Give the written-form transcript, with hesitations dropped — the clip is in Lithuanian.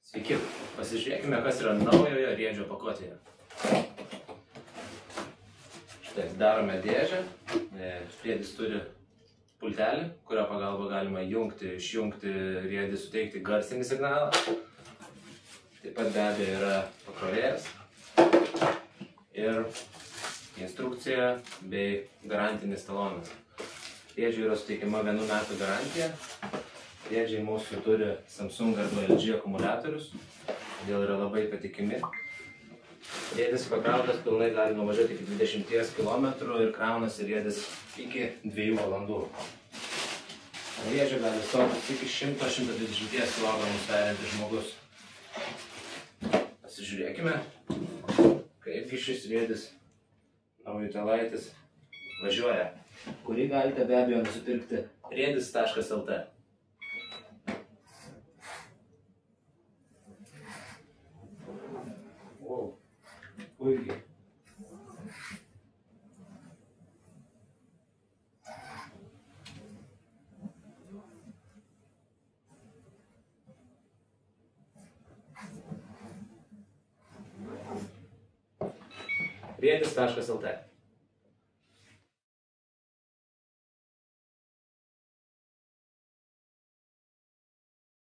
Sveiki, pasižiūrėkime, kas yra naujojo riedžio pakuotėje. Štai, darome dėžę. Riedis turi pultelį, kurio pagalba galima jungti, išjungti riedį, suteikti garsinį signalą. Taip pat be abejo yra pakrovėjas ir instrukcija bei garantinis talonas. Riedžiui yra suteikiama 1 metų garantija. Riedžiai mūsų turi Samsung arba LG akumuliatorius, todėl yra labai patikimi. Riedis pakrautas pilnai gali nuvažiuoti iki 20 km ir kraunasi riedis iki 2 valandų. Riedžio gali stoti iki 100–120 kg sveriantis žmogus. Pasižiūrėkime, kaipgi šis riedis naujutėlaitis važiuoja, kurį galite be abejo nusipirkti riedis.lt. Puikiai. Riedis.lt